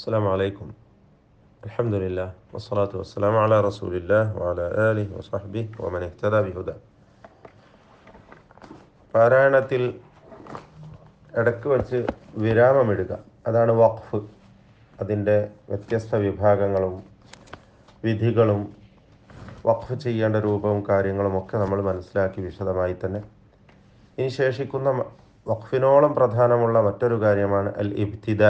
السلام عليكم. الحمد لله والصلاة والسلام على رسول الله وعلى آله وصحبه ومن اهتدى بهداه. പാരായണത്തിൽ ഇടയ്ക്ക് വച്ച് വിരാമമിടുക, അതാണ് വഖഫ്. അതിൻ്റെ വ്യത്യസ്ത വിഭാഗങ്ങളും വിധികളും വഖഫ് ചെയ്യേണ്ട രൂപവും കാര്യങ്ങളും ഒക്കെ നമ്മൾ മനസ്സിലാക്കി വിശദമായി തന്നെ. ഇനി ശേഷിക്കുന്ന വഖഫിനോളം പ്രധാനമുള്ള മറ്റൊരു കാര്യമാണ് അൽ ഇബ്തിദ.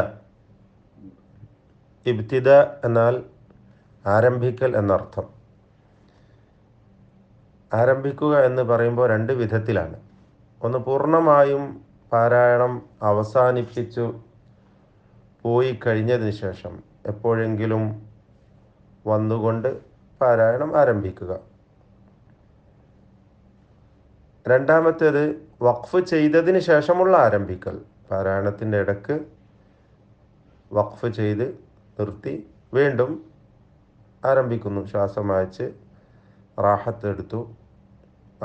ഇബ്തിദ എന്നാൽ ആരംഭിക്കൽ എന്നർത്ഥം. ആരംഭിക്കുക എന്ന് പറയുമ്പോൾ രണ്ട് വിധത്തിലാണ്. ഒന്ന്, പൂർണ്ണമായും പാരായണം അവസാനിപ്പിച്ചു പോയി കഴിഞ്ഞതിന് ശേഷം എപ്പോഴെങ്കിലും വന്നുകൊണ്ട് പാരായണം ആരംഭിക്കുക. രണ്ടാമത്തേത്, വഖഫ് ചെയ്തതിന് ശേഷമുള്ള ആരംഭിക്കൽ. പാരായണത്തിൻ്റെ ഇടയ്ക്ക് വഖഫ് ചെയ്ത് നിർത്തി വീണ്ടും ആരംഭിക്കുന്നു. ശ്വാസം അയച്ച് റാഹത്ത് എടുത്തു,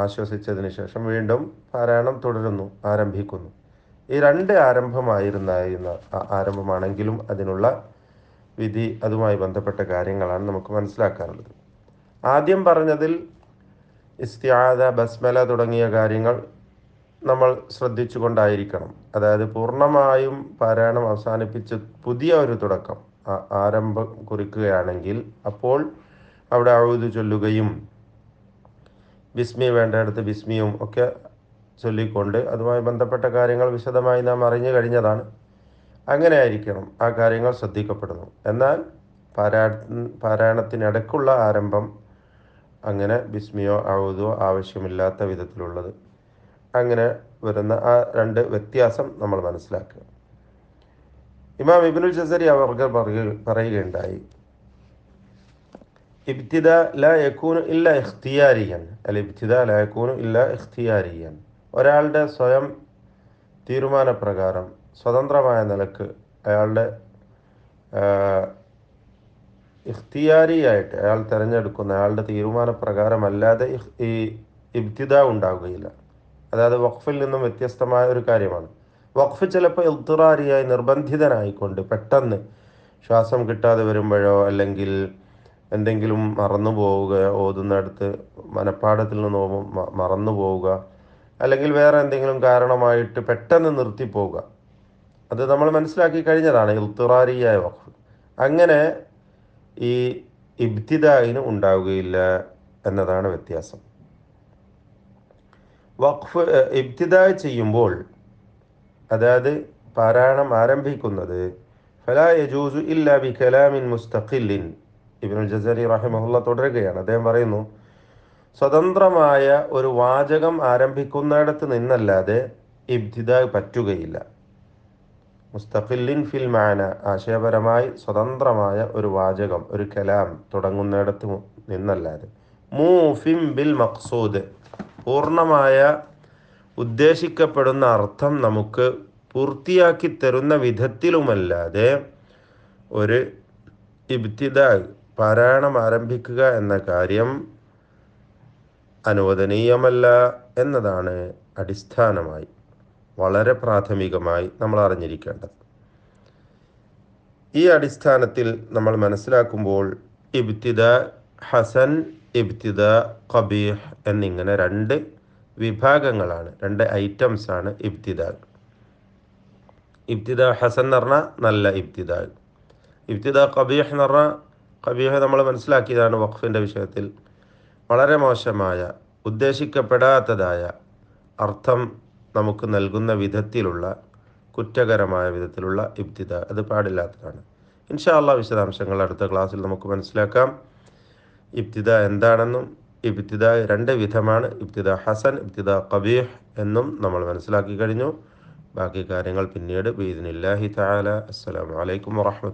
ആശ്വസിച്ചതിന് ശേഷം വീണ്ടും പാരായണം തുടരുന്നു, ആരംഭിക്കുന്നു. ഈ രണ്ട് ആരംഭമാണെങ്കിലും അതിനുള്ള വിധി, അതുമായി ബന്ധപ്പെട്ട കാര്യങ്ങളാണ് നമുക്ക് മനസ്സിലാക്കാറുള്ളത്. ആദ്യം പറഞ്ഞതിൽ ഇസ്തിആദ, ബസ്മല തുടങ്ങിയ കാര്യങ്ങൾ നമ്മൾ ശ്രദ്ധിച്ചു കൊണ്ടായിരിക്കണം. അതായത് പൂർണ്ണമായും പാരായണം അവസാനിപ്പിച്ച് പുതിയ ഒരു തുടക്കം, ആരംഭം കുറിക്കുകയാണെങ്കിൽ അപ്പോൾ അവിടെ അഊദു ചൊല്ലുകയും ബിസ്മി വേണ്ടയിടത്ത് ബിസ്മിയും ഒക്കെ ചൊല്ലിക്കൊണ്ട് അതുമായി ബന്ധപ്പെട്ട കാര്യങ്ങൾ വിശദമായി നാം അറിഞ്ഞു കഴിഞ്ഞതാണ്. അങ്ങനെ ആയിരിക്കണം, ആ കാര്യങ്ങൾ ശ്രദ്ധിക്കപ്പെടുന്നു. എന്നാൽ പാരായണത്തിനിടയ്ക്കുള്ള ആരംഭം അങ്ങനെ ബിസ്മിയോ ഔദോ ആവശ്യമില്ലാത്ത വിധത്തിലുള്ളത്, അങ്ങനെ വരുന്ന ആ രണ്ട് വ്യത്യാസം നമ്മൾ മനസ്സിലാക്കുക. ഇമാം ഇബ്നുൽ ജസരി അവർ പറയുകയുണ്ടായി, ഇബ്തിദ ലാ യകൂനു ഇല്ലാ ഇഖ്തിയാരിയൻ. അൽ ഇബ്തിദ ലാ യകൂനു ഇല്ലാ ഇഖ്തിയാരിയൻ. ഒരാളുടെ സ്വയം തീരുമാനപ്രകാരം, സ്വതന്ത്രമായ നിലക്ക്, അയാളുടെ ഇഖ്തിയാരിയായിട്ട് അയാൾ തിരഞ്ഞെടുക്കുന്ന അയാളുടെ തീരുമാനപ്രകാരമല്ലാതെ ഈ ഇബ്തിദ ഉണ്ടാവുകയില്ല. അതായത് വഖഫിൽ നിന്നും വ്യത്യസ്തമായ ഒരു കാര്യമാണ്. വഖഫ് ചിലപ്പോൾ ഇൽത്തിറാരിയായി, നിർബന്ധിതനായിക്കൊണ്ട് പെട്ടെന്ന് ശ്വാസം കിട്ടാതെ വരുമ്പോഴോ അല്ലെങ്കിൽ എന്തെങ്കിലും മറന്നു പോവുക, ഓതുന്നിടത്ത് മനപ്പാഠത്തിൽ നിന്ന് മറന്നു പോവുക, അല്ലെങ്കിൽ വേറെ എന്തെങ്കിലും കാരണമായിട്ട് പെട്ടെന്ന് നിർത്തിപ്പോവുക, അത് നമ്മൾ മനസ്സിലാക്കി കഴിഞ്ഞതാണ് ഇൽത്തിറാരിയായ വഖഫ്. അങ്ങനെ ഈ ഇബ്തിദായിന് ഉണ്ടാവുകയില്ല എന്നതാണ് വ്യത്യാസം. വഖഫ് ഇബ്തിദാ ചെയ്യുമ്പോൾ, അതായത് പാരായണം ആരംഭിക്കുന്നത്, ഫലാ യജൂസു ഇല്ലാ ബി കലാമിൻ മുസ്തഖില്ലിൻ. ഇബ്നുൽ ജസരി റഹിമഹുള്ള തുടരുകയാണ്. അദ്ദേഹം പറയുന്നു, സ്വതന്ത്രമായ ഒരു വാചകം ആരംഭിക്കുന്നിടത്ത് നിന്നല്ലാതെ ഇബ്തിദാ പറ്റുകയില്ല. മുസ്തഖില്ലിൻ ഫിൽ മാന, ആശയപരമായി സ്വതന്ത്രമായ ഒരു വാചകം, ഒരു കലാം തുടങ്ങുന്നിടത്ത് നിന്നല്ലാതെ. മൂഫിം ബിൽ മഖ്സൂദ്, പൂർണ്ണമായ ഉദ്ദേശിക്കപ്പെടുന്ന അർത്ഥം നമുക്ക് പൂർത്തിയാക്കി തരുന്ന വിധത്തിലുമല്ലാതെ ഒരു ഇബ്തിദാ, പാരായണം ആരംഭിക്കുക എന്ന കാര്യം അനുവദനീയമല്ല എന്നതാണ് അടിസ്ഥാനമായി, വളരെ പ്രാഥമികമായി നമ്മൾ അറിഞ്ഞിരിക്കേണ്ടത്. ഈ അടിസ്ഥാനത്തിൽ നമ്മൾ മനസ്സിലാക്കുമ്പോൾ ഇബ്തിദാ ഹസൻ, ഇബ്തിദാ ഖബീഹ് എന്നിങ്ങനെ രണ്ട് വിഭാഗങ്ങളാണ്, രണ്ട് ഐറ്റംസാണ് ഇബ്തിദാ. ഇബ്തിദാ ഹസൻ എന്ന് പറഞ്ഞാൽ നല്ല ഇബ്തിദാ. ഇബ്തിദാ ഖബീഹ് എന്ന് പറഞ്ഞാൽ, ഖബീഹ് നമ്മൾ മനസ്സിലാക്കിയതാണ് വഖഫിൻ്റെ വിഷയത്തിൽ, വളരെ മോശമായ, ഉദ്ദേശിക്കപ്പെടാത്തതായ അർത്ഥം നമുക്ക് നൽകുന്ന വിധത്തിലുള്ള, കുറ്റകരമായ വിധത്തിലുള്ള ഇബ്തിദാ, അത് പാടില്ലാത്തതാണ്. ഇൻഷാ അല്ലാഹ് വിശദാംശങ്ങൾ അടുത്ത ക്ലാസ്സിൽ നമുക്ക് മനസ്സിലാക്കാം. ഇബ്തിദാ എന്താണെന്നും, ഇബ്തിദാ രണ്ട് വിധമാണ്, ഇബ്തിദാ ഹസൻ, ഇബ്തിദാ ഖബീഹ് എന്നും നമ്മൾ മനസ്സിലാക്കി കഴിഞ്ഞു. ബാക്കി കാര്യങ്ങൾ പിന്നീട് ബിഇദ്നില്ലാഹി തആല. അസ്സലാമു അലൈക്കും വറഹ്മത്തുള്ളാഹി.